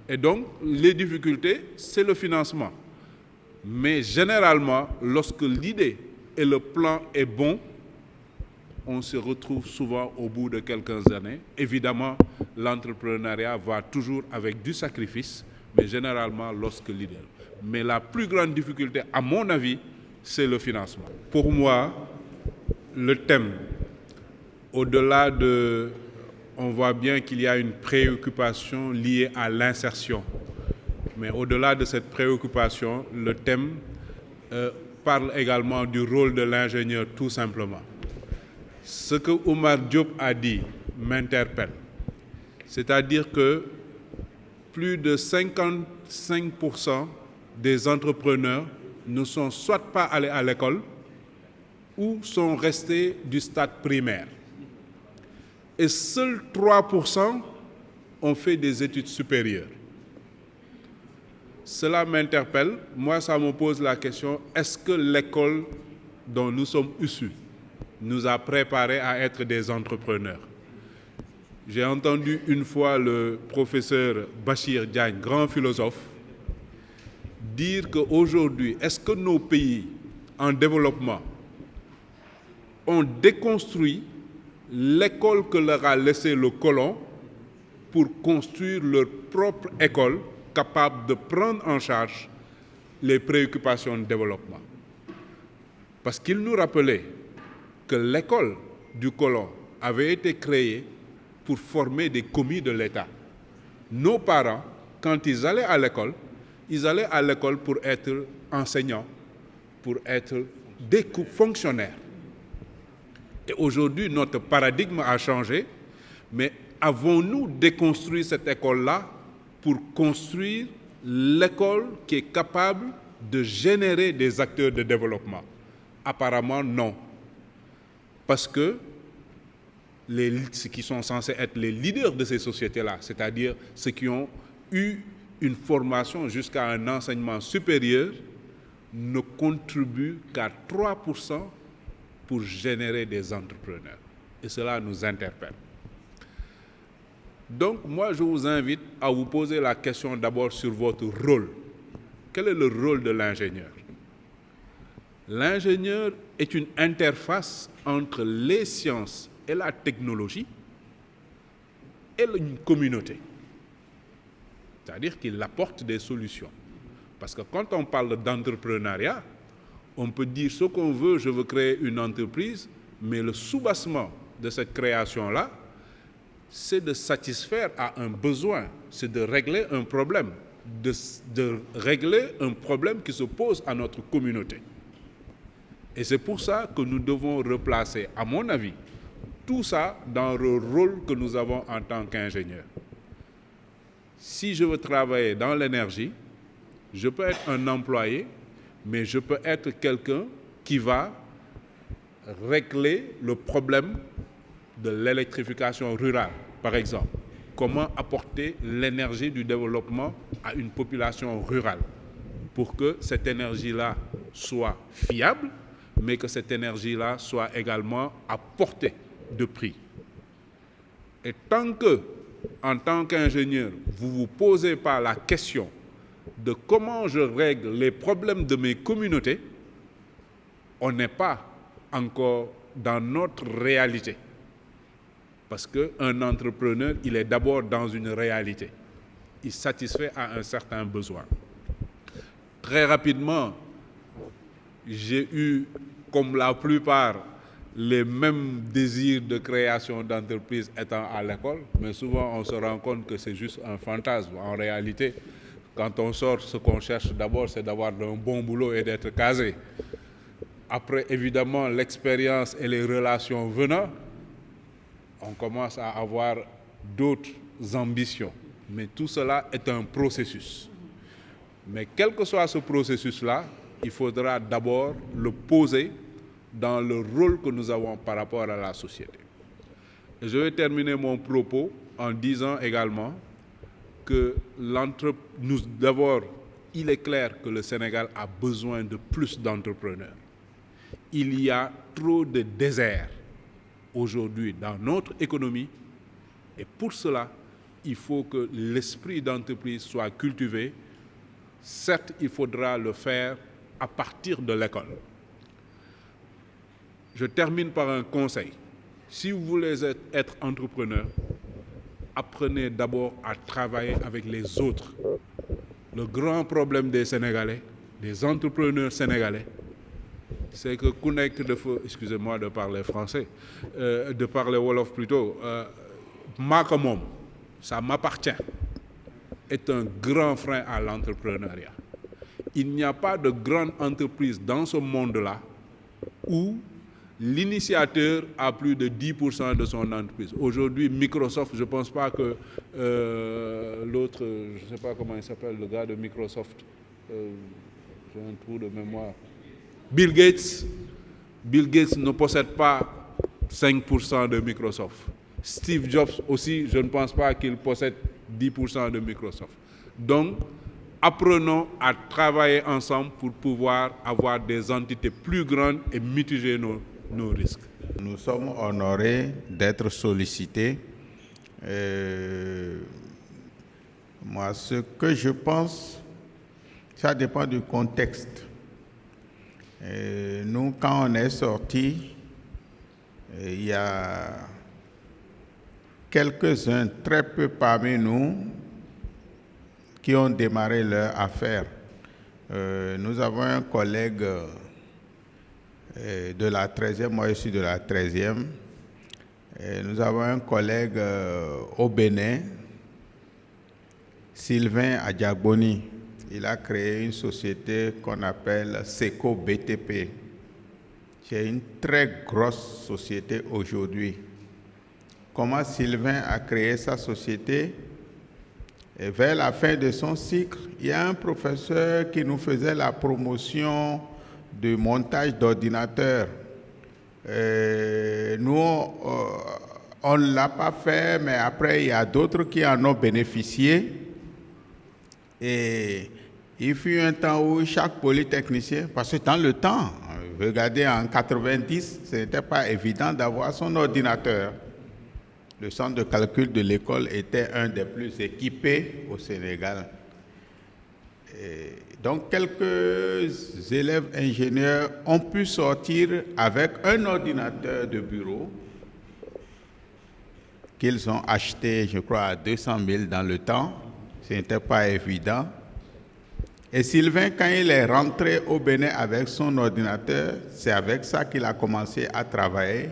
Speaker 2: Et donc, les difficultés, c'est le financement. Mais généralement, lorsque l'idée et le plan est bon, on se retrouve souvent au bout de quelques années. Évidemment, l'entrepreneuriat va toujours avec du sacrifice, mais généralement lorsque l'idée. Mais la plus grande difficulté, à mon avis, c'est le financement. Pour moi, le thème, au-delà de... On voit bien qu'il y a une préoccupation liée à l'insertion. Mais au-delà de cette préoccupation, le thème parle également du rôle de l'ingénieur, tout simplement. Ce que Oumar Diop a dit m'interpelle. C'est-à-dire que plus de 55% des entrepreneurs ne sont soit pas allés à l'école ou sont restés du stade primaire. Et seuls 3% ont fait des études supérieures. Cela m'interpelle. Moi, ça me pose la question, est-ce que l'école dont nous sommes issus nous a préparés à être des entrepreneurs? J'ai entendu une fois le professeur Bachir Diagne, grand philosophe, dire qu'aujourd'hui, est-ce que nos pays en développement ont déconstruit l'école que leur a laissé le colon pour construire leur propre école capable de prendre en charge les préoccupations de développement? Parce qu'il nous rappelait que l'école du colon avait été créée pour former des commis de l'État. Nos parents, quand ils allaient à l'école pour être enseignants, pour être des fonctionnaires. Et aujourd'hui, notre paradigme a changé, mais avons-nous déconstruit cette école-là pour construire l'école qui est capable de générer des acteurs de développement? Apparemment, non. Parce que ceux qui sont censés être les leaders de ces sociétés-là, c'est-à-dire ceux qui ont eu une formation jusqu'à un enseignement supérieur, ne contribuent qu'à 3% pour générer des entrepreneurs. Et cela nous interpelle. Donc, moi, je vous invite à vous poser la question d'abord sur votre rôle. Quel est le rôle de l'ingénieur? L'ingénieur est une interface entre les sciences et la technologie et une communauté. C'est-à-dire qu'il apporte des solutions. Parce que quand on parle d'entrepreneuriat, on peut dire ce qu'on veut, je veux créer une entreprise, mais le soubassement de cette création-là, c'est de satisfaire à un besoin, c'est de régler un problème, de régler un problème qui se pose à notre communauté. Et c'est pour ça que nous devons replacer, à mon avis, tout ça dans le rôle que nous avons en tant qu'ingénieurs. Si je veux travailler dans l'énergie, je peux être un employé, mais je peux être quelqu'un qui va régler le problème de l'électrification rurale, par exemple. Comment apporter l'énergie du développement à une population rurale pour que cette énergie-là soit fiable, mais que cette énergie-là soit également à portée de prix. Et tant que, en tant qu'ingénieur, vous ne vous posez pas la question de comment je règle les problèmes de mes communautés, on n'est pas encore dans notre réalité. Parce qu'un entrepreneur, il est d'abord dans une réalité. Il satisfait à un certain besoin. Très rapidement, j'ai eu, comme la plupart, les mêmes désirs de création d'entreprise étant à l'école, mais souvent on se rend compte que c'est juste un fantasme. En réalité, quand on sort, ce qu'on cherche d'abord, c'est d'avoir un bon boulot et d'être casé. Après, évidemment, l'expérience et les relations venant, on commence à avoir d'autres ambitions. Mais tout cela est un processus. Mais quel que soit ce processus-là, il faudra d'abord le poser dans le rôle que nous avons par rapport à la société. Et je vais terminer mon propos en disant également que d'abord, il est clair que le Sénégal a besoin de plus d'entrepreneurs. Il y a trop de déserts aujourd'hui dans notre économie et pour cela, il faut que l'esprit d'entreprise soit cultivé. Certes, il faudra le faire à partir de l'école. Je termine par un conseil. Si vous voulez être entrepreneur, apprenez d'abord à travailler avec les autres. Le grand problème des Sénégalais, des entrepreneurs sénégalais, c'est que excusez-moi de parler français, de parler wolof plutôt, Makamom, ça m'appartient, est un grand frein à l'entrepreneuriat. Il n'y a pas de grande entreprise dans ce monde-là où l'initiateur a plus de 10% de son entreprise. Aujourd'hui, Microsoft, je ne pense pas que l'autre, je ne sais pas comment il s'appelle, le gars de Microsoft, j'ai un trou de mémoire, Bill Gates ne possède pas 5% de Microsoft. Steve Jobs aussi, je ne pense pas qu'il possède 10% de Microsoft. Donc, apprenons à travailler ensemble pour pouvoir avoir des entités plus grandes et mitiger nos risques.
Speaker 4: Nous sommes honorés d'être sollicités. Moi, ce que je pense, ça dépend du contexte. Nous, quand on est sortis, il y a quelques-uns, très peu parmi nous, qui ont démarré leur affaire. Nous avons un collègue de la 13e, moi je suis de la 13e. Nous avons un collègue au Bénin, Sylvain Adjagboni. Il a créé une société qu'on appelle Seco BTP. j'ai une très grosse société aujourd'hui. Comment Sylvain a créé sa société? Et vers la fin de son cycle, il y a un professeur qui nous faisait la promotion de montage d'ordinateurs. Nous, on ne l'a pas fait, mais après, il y a d'autres qui en ont bénéficié. Et il fut un temps où chaque polytechnicien, parce que dans le temps, regardez en 90, ce n'était pas évident d'avoir son ordinateur. Le centre de calcul de l'école était un des plus équipés au Sénégal. Et donc, quelques élèves ingénieurs ont pu sortir avec un ordinateur de bureau qu'ils ont acheté, je crois, à 200 000 dans le temps. Ce n'était pas évident. Et Sylvain, quand il est rentré au Bénin avec son ordinateur, c'est avec ça qu'il a commencé à travailler.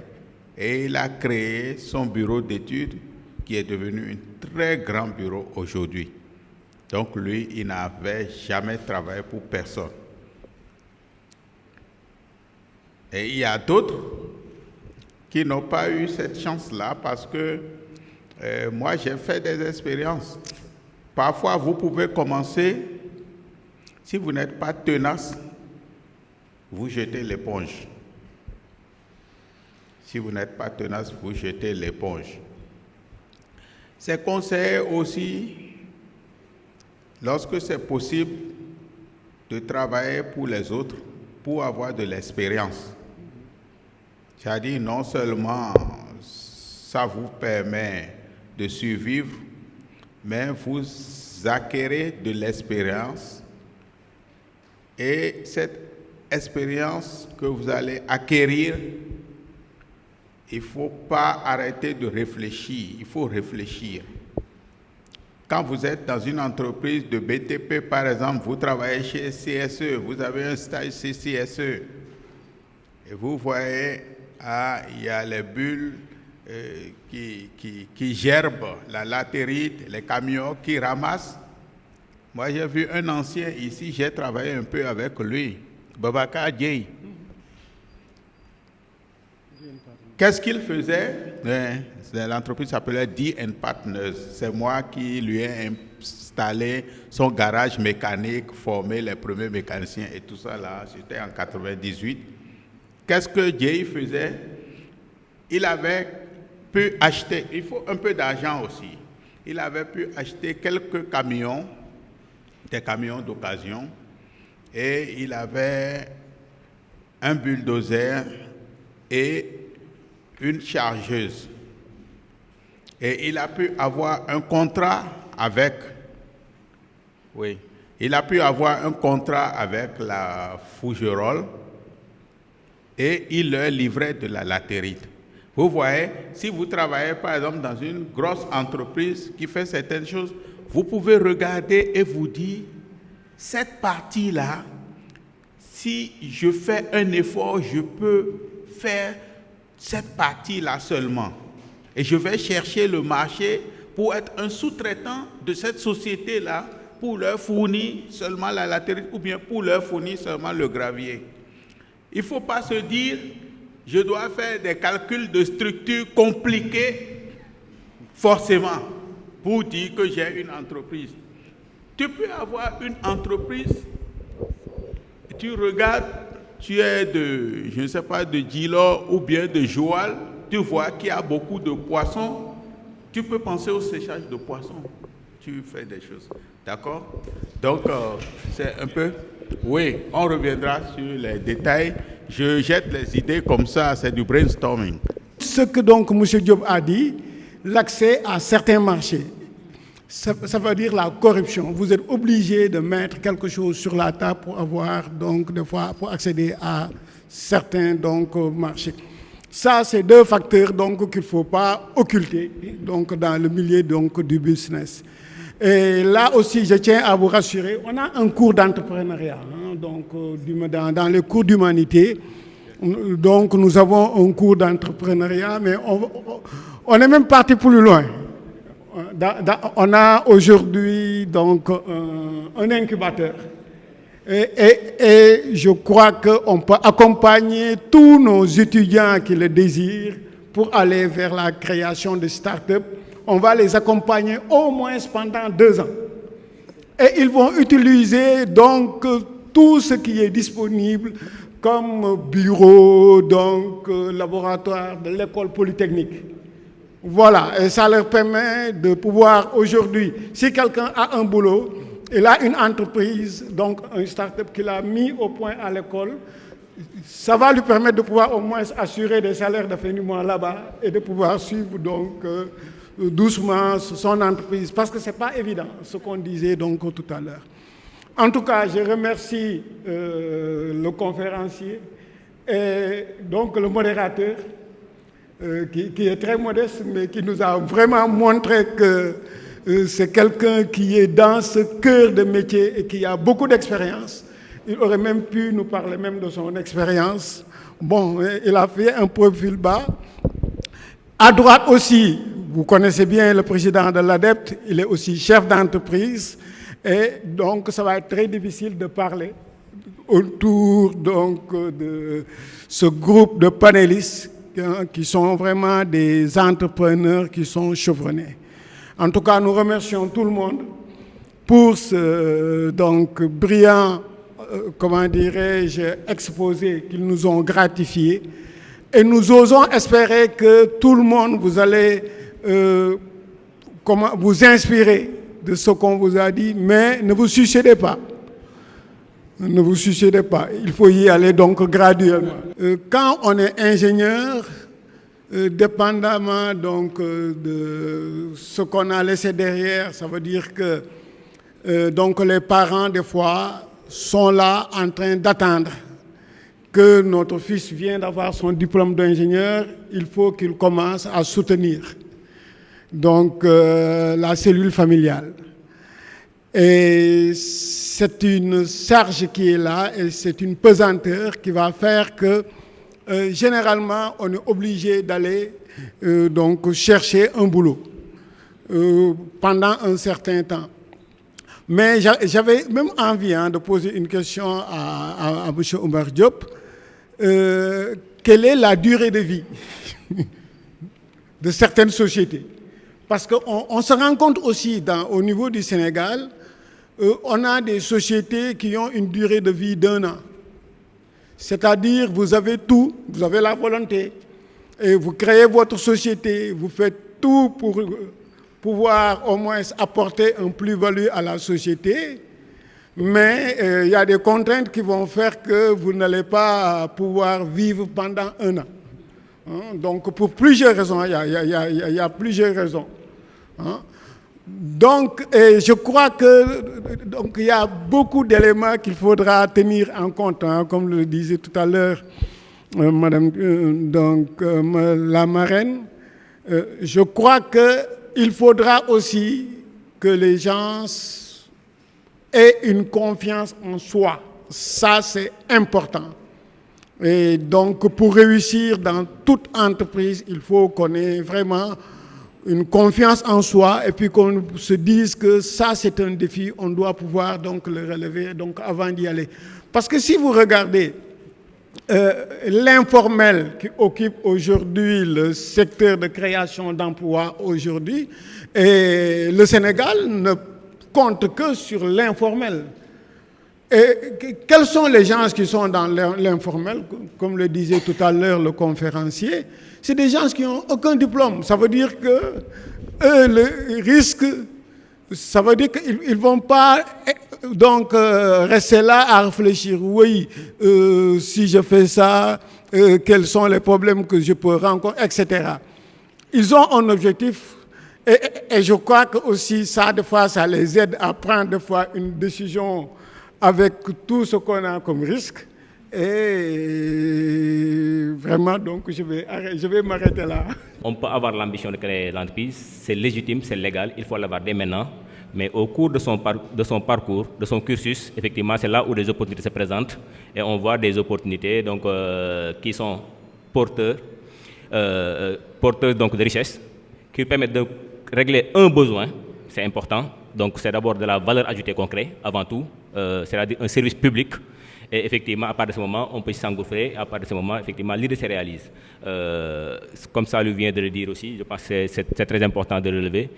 Speaker 4: Et il a créé son bureau d'études qui est devenu un très grand bureau aujourd'hui. Donc lui, il n'avait jamais travaillé pour personne. Et il y a d'autres qui n'ont pas eu cette chance-là parce que moi, j'ai fait des expériences. Parfois, vous pouvez commencer, si vous n'êtes pas tenace, vous jetez l'éponge. Si vous n'êtes pas tenace, vous jetez l'éponge. C'est conseillé aussi, lorsque c'est possible, de travailler pour les autres, pour avoir de l'expérience. C'est-à-dire, non seulement ça vous permet de survivre, mais vous acquérez de l'expérience. Et cette expérience que vous allez acquérir, il ne faut pas arrêter de réfléchir, il faut réfléchir. Quand vous êtes dans une entreprise de BTP, par exemple, vous travaillez chez CSE, vous avez un stage chez CSE, et vous voyez, il y a les bulles qui gerbent la latérite, les camions qui ramassent. Moi, j'ai vu un ancien ici, j'ai travaillé un peu avec lui, Babacar Dieye. Qu'est-ce qu'il faisait? L'entreprise s'appelait D & Partners. C'est moi qui lui ai installé son garage mécanique, formé les premiers mécaniciens et tout ça là. C'était en 98. Qu'est-ce que Dieye faisait? Il avait pu acheter, il faut un peu d'argent aussi. Il avait pu acheter quelques camions, des camions d'occasion, et il avait un bulldozer et une chargeuse. Et il a pu avoir un contrat avec, la Fougerolles et il leur livrait de la latérite. Vous voyez, si vous travaillez par exemple dans une grosse entreprise qui fait certaines choses, vous pouvez regarder et vous dire, cette partie-là, si je fais un effort, je peux faire cette partie-là seulement. Et je vais chercher le marché pour être un sous-traitant de cette société-là pour leur fournir seulement la latérite ou bien pour leur fournir seulement le gravier. Il ne faut pas se dire, je dois faire des calculs de structure compliqués forcément pour dire que j'ai une entreprise. Tu peux avoir une entreprise, tu regardes, tu es de, je ne sais pas, de Djilor ou bien de Joal, tu vois qu'il y a beaucoup de poissons, tu peux penser au séchage de poissons. Tu fais des choses. D'accord? Donc, c'est un peu... Oui, on reviendra sur les détails. Je jette les idées comme ça, c'est du brainstorming.
Speaker 5: Ce que donc M. Diop a dit, l'accès à certains marchés, ça veut dire la corruption. Vous êtes obligé de mettre quelque chose sur la table pour avoir, donc, des fois, pour accéder à certains donc, marchés. Ça, c'est deux facteurs donc, qu'il ne faut pas occulter donc, dans le milieu donc, du business. Et là aussi, je tiens à vous rassurer, on a un cours d'entrepreneuriat, hein, donc, dans les cours d'humanité. Donc, nous avons un cours d'entrepreneuriat, mais on est même parti plus loin. On a aujourd'hui donc un incubateur. Et je crois qu'on peut accompagner tous nos étudiants qui le désirent pour aller vers la création de start-up. On va les accompagner au moins pendant 2 ans. Et ils vont utiliser donc tout ce qui est disponible comme bureau, donc laboratoire de l'école polytechnique. Voilà, et ça leur permet de pouvoir aujourd'hui, si quelqu'un a un boulot, il a une entreprise, donc une start-up qu'il a mis au point à l'école, ça va lui permettre de pouvoir au moins assurer des salaires de fin du mois là-bas et de pouvoir suivre donc doucement son entreprise, parce que ce n'est pas évident, ce qu'on disait donc tout à l'heure. En tout cas, je remercie le conférencier et donc le modérateur, qui est très modeste, mais qui nous a vraiment montré que c'est quelqu'un qui est dans ce cœur de métier et qui a beaucoup d'expérience. Il aurait même pu nous parler même de son expérience. Bon, il a fait un profil bas. À droite aussi, vous connaissez bien le président de l'ADEPT, il est aussi chef d'entreprise. Et donc, ça va être très difficile de parler autour donc, de ce groupe de panélistes qui sont vraiment des entrepreneurs qui sont chevronnés. En tout cas, nous remercions tout le monde pour ce donc, brillant, comment dirais-je, exposé qu'ils nous ont gratifié. Et nous osons espérer que tout le monde, vous allez vous inspirer de ce qu'on vous a dit, mais ne vous suicidez pas. Ne vous suicidez pas. Il faut y aller donc graduellement. Quand on est ingénieur, dépendamment donc de ce qu'on a laissé derrière, ça veut dire que donc les parents des fois sont là en train d'attendre que notre fils vienne d'avoir son diplôme d'ingénieur. Il faut qu'il commence à soutenir donc la cellule familiale. Et c'est une charge qui est là et c'est une pesanteur qui va faire que généralement on est obligé d'aller donc chercher un boulot pendant un certain temps. Mais j'avais même envie de poser une question à M. Oumar Diop. Quelle est la durée de vie de certaines sociétés? Parce qu'on se rend compte aussi au niveau du Sénégal, on a des sociétés qui ont une durée de vie d'1 an. C'est-à-dire, vous avez tout, vous avez la volonté, et vous créez votre société, vous faites tout pour pouvoir au moins apporter un plus-value à la société, mais il y a des contraintes qui vont faire que vous n'allez pas pouvoir vivre pendant 1 an. Donc, pour plusieurs raisons, il y a plusieurs raisons. Donc, je crois qu'il y a beaucoup d'éléments qu'il faudra tenir en compte, comme le disait tout à l'heure Madame la marraine. Je crois qu'il faudra aussi que les gens aient une confiance en soi. Ça, c'est important. Et donc, pour réussir dans toute entreprise, il faut qu'on ait vraiment une confiance en soi et puis qu'on se dise que ça, c'est un défi, on doit pouvoir donc le relever donc avant d'y aller. Parce que si vous regardez l'informel qui occupe aujourd'hui le secteur de création d'emplois aujourd'hui, et le Sénégal ne compte que sur l'informel. Et quels sont les gens qui sont dans l'informel? Comme le disait tout à l'heure le conférencier, c'est des gens qui n'ont aucun diplôme. Ça veut dire que le risque, ça veut dire qu'ils ne vont pas donc rester là à réfléchir. Oui, si je fais ça, quels sont les problèmes que je peux rencontrer, etc. Ils ont un objectif et je crois que aussi ça, des fois, ça les aide à prendre des fois une décision avec tout ce qu'on a comme risque. Et vraiment, donc, je vais m'arrêter là.
Speaker 6: On peut avoir l'ambition de créer l'entreprise, c'est légitime, c'est légal, il faut l'avoir dès maintenant. Mais au cours de son parcours, de son cursus, effectivement, c'est là où des opportunités se présentent. Et on voit des opportunités donc, qui sont porteurs donc, de richesse, qui permettent de régler un besoin, c'est important, Donc c'est d'abord de la valeur ajoutée qu'on crée, avant tout, c'est-à-dire un service public. Et effectivement, à partir de ce moment, on peut s'engouffrer. À partir de ce moment, effectivement, l'idée se réalise. Comme ça, lui vient de le dire aussi, je pense que c'est très important de le relever.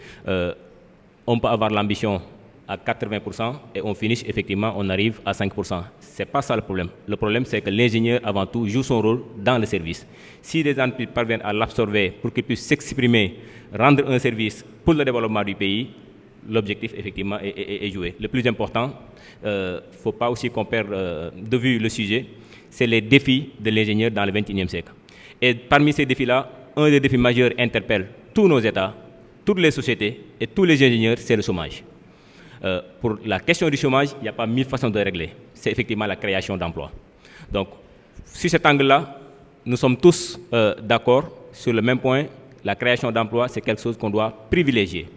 Speaker 6: On peut avoir l'ambition à 80% et on finit, effectivement, on arrive à 5%. Ce n'est pas ça le problème. Le problème, c'est que l'ingénieur, avant tout, joue son rôle dans le service. Si les entreprises parviennent à l'absorber pour qu'ils puissent s'exprimer, rendre un service pour le développement du pays, l'objectif, effectivement, est joué. Le plus important, il ne faut pas aussi qu'on perde de vue le sujet, c'est les défis de l'ingénieur dans le XXIe siècle. Et parmi ces défis-là, un des défis majeurs interpelle tous nos États, toutes les sociétés et tous les ingénieurs, c'est le chômage. Pour la question du chômage, il n'y a pas 1000 façons de régler. C'est effectivement la création d'emplois. Donc, sur cet angle-là, nous sommes tous d'accord sur le même point. La création d'emplois, c'est quelque chose qu'on doit privilégier.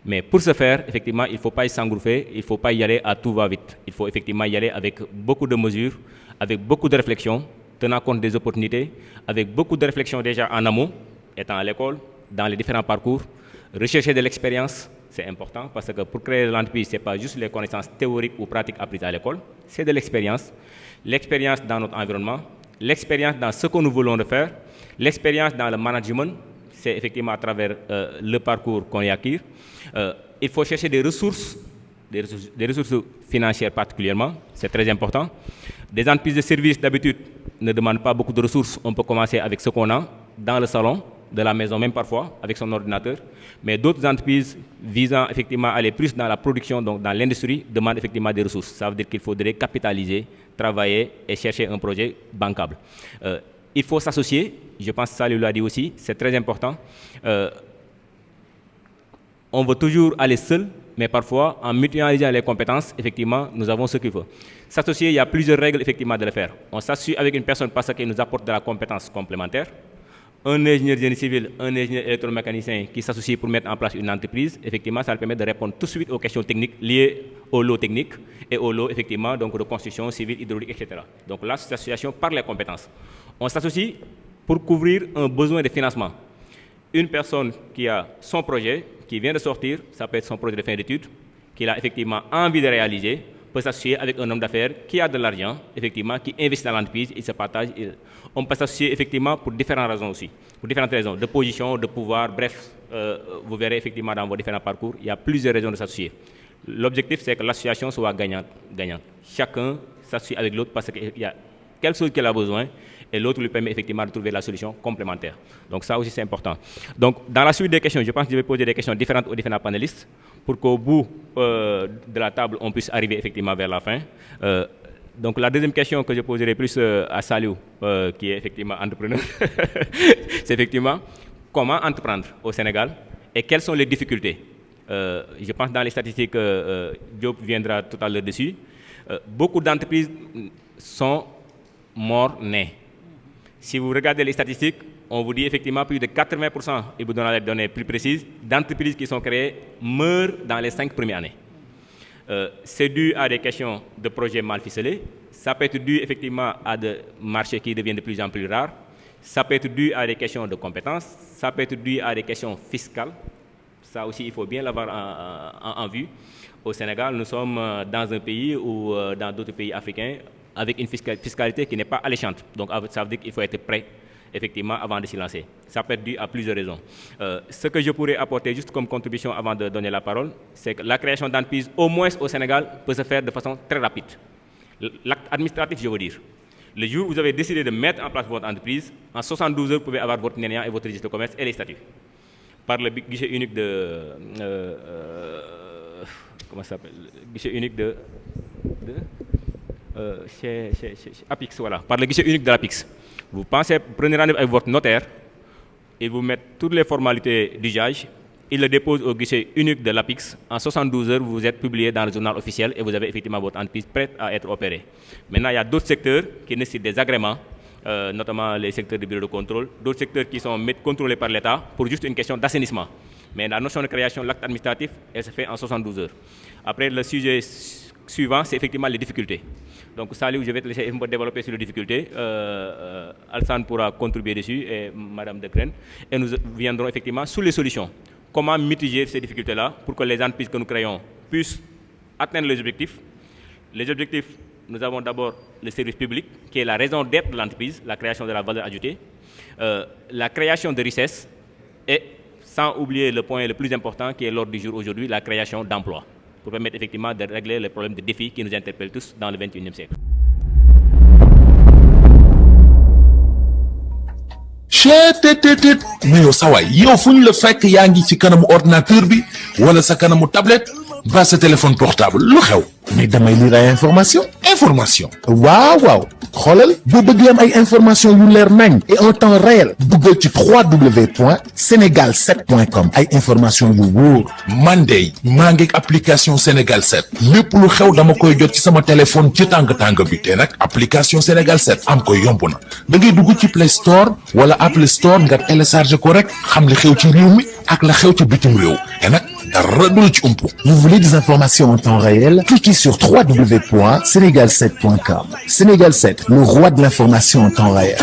Speaker 6: Mais pour ce faire, effectivement, il ne faut pas s'engouffrer, il ne faut pas y aller à tout va-vite. Il faut effectivement y aller avec beaucoup de mesures, avec beaucoup de réflexion, tenant compte des opportunités, avec beaucoup de réflexion déjà en amont, étant à l'école, dans les différents parcours, rechercher de l'expérience. C'est important parce que pour créer l'entreprise, ce n'est pas juste les connaissances théoriques ou pratiques apprises à l'école, c'est de l'expérience. L'expérience dans notre environnement, l'expérience dans ce que nous voulons faire, l'expérience dans le management, c'est effectivement à travers le parcours qu'on y acquiert. Il faut chercher des ressources financières particulièrement, c'est très important. Des entreprises de services d'habitude ne demandent pas beaucoup de ressources, on peut commencer avec ce qu'on a dans le salon, de la maison même parfois, avec son ordinateur. Mais d'autres entreprises visant effectivement à aller plus dans la production, donc dans l'industrie, demandent effectivement des ressources. Ça veut dire qu'il faudrait capitaliser, travailler et chercher un projet bancable. Il faut s'associer, je pense que Salih l'a dit aussi, c'est très important. On veut toujours aller seul, mais parfois, en mutualisant les compétences, effectivement, nous avons ce qu'il faut. S'associer, il y a plusieurs règles effectivement de le faire. On s'associe avec une personne parce qu'elle nous apporte de la compétence complémentaire. Un ingénieur génie civil, un ingénieur électromécanicien qui s'associe pour mettre en place une entreprise, effectivement, ça leur permet de répondre tout de suite aux questions techniques liées aux lots techniques et aux lots, effectivement, donc de construction civile, hydraulique, etc. Donc l'association par les compétences. On s'associe pour couvrir un besoin de financement. Une personne qui a son projet, qui vient de sortir, ça peut être son projet de fin d'études, qu'il a effectivement envie de réaliser, peut s'associer avec un homme d'affaires qui a de l'argent, effectivement, qui investit dans l'entreprise, il se partage. On peut s'associer effectivement pour différentes raisons aussi, pour différentes raisons, de position, de pouvoir, bref, vous verrez effectivement dans vos différents parcours, il y a plusieurs raisons de s'associer. L'objectif, c'est que l'association soit gagnante. Chacun s'associe avec l'autre parce qu'il y a quelque chose qu'il a besoin et l'autre lui permet effectivement de trouver la solution complémentaire. Donc ça aussi, c'est important. Donc, dans la suite des questions, je pense que je vais poser des questions différentes aux différents panélistes pour qu'au bout de la table, on puisse arriver effectivement vers la fin. Donc, la deuxième question que je poserai plus à Salih, qui est effectivement entrepreneur, c'est effectivement comment entreprendre au Sénégal et quelles sont les difficultés. Je pense dans les statistiques, Diop viendra tout à l'heure dessus, beaucoup d'entreprises sont morts-nés. Si vous regardez les statistiques, on vous dit effectivement plus de 80%, et vous donnera les données plus précises, d'entreprises qui sont créées meurent dans les 5 premières années. C'est dû à des questions de projets mal ficelés, ça peut être dû effectivement à des marchés qui deviennent de plus en plus rares, ça peut être dû à des questions de compétences, ça peut être dû à des questions fiscales, ça aussi il faut bien l'avoir en vue. Au Sénégal, nous sommes dans un pays ou dans d'autres pays africains avec une fiscalité qui n'est pas alléchante. Donc ça veut dire qu'il faut être prêt, effectivement, avant de s'y lancer. Ça peut être dû à plusieurs raisons. Ce que je pourrais apporter juste comme contribution avant de donner la parole, c'est que la création d'entreprises, au moins au Sénégal, peut se faire de façon très rapide. L'acte administratif, je veux dire. Le jour où vous avez décidé de mettre en place votre entreprise, en 72 heures, vous pouvez avoir votre NENIA et votre registre de commerce et les statuts. Par le guichet unique de... comment ça s'appelle? Guichet unique de chez Apix, voilà, par le guichet unique de l'Apix. Vous prenez rendez-vous avec votre notaire, il vous met toutes les formalités d'usage, il le dépose au guichet unique de l'Apix. En 72 heures, vous êtes publié dans le journal officiel et vous avez effectivement votre entreprise prête à être opérée. Maintenant, il y a d'autres secteurs qui nécessitent des agréments, notamment les secteurs de bureau de contrôle, d'autres secteurs qui sont contrôlés par l'État pour juste une question d'assainissement. Mais la notion de création, l'acte administratif, elle se fait en 72 heures. Après, le sujet suivant, c'est effectivement les difficultés. Donc, Salih, je vais te laisser me développer sur les difficultés. Alsan pourra contribuer dessus, et Madame Decrène. Et nous viendrons effectivement sur les solutions. Comment mitiger ces difficultés-là pour que les entreprises que nous créons puissent atteindre les objectifs. Les objectifs, nous avons d'abord le service public, qui est la raison d'être de l'entreprise, la création de la valeur ajoutée, la création de richesses et, sans oublier le point le plus important qui est l'ordre du jour aujourd'hui, la création d'emplois, pour permettre effectivement de régler les problèmes de défis qui nous interpellent tous dans le XXIe siècle.
Speaker 7: cheetetetet mais yow sa waay yow fu ñu la fekk yaa ngi ci kanamu ordinateur bi wala sa kanamu tablette ba sa téléphone portable lu xew mais damay lire ay information waaw xoolal boo bëgg am ay information yu leer nañ et en temps réel duggal ci www.senegal7.com ay information yu wóor man de maa ngi application Sénégal 7 lépp lu xew dama koy jot ci sama téléphone ci tàng bi te nag application Sénégal 7 am ko yomb na da ngay dugg ci Play Store wala Apple Store nga télécharger ko rek xam li xew ci réew mi ak la xew ci bitim réew te nag dara du la ci umpu. Vous voulez des informations en temps réel? Cliquez sur www.senegal7.com. Sénégal 7, le roi de l'information en temps réel.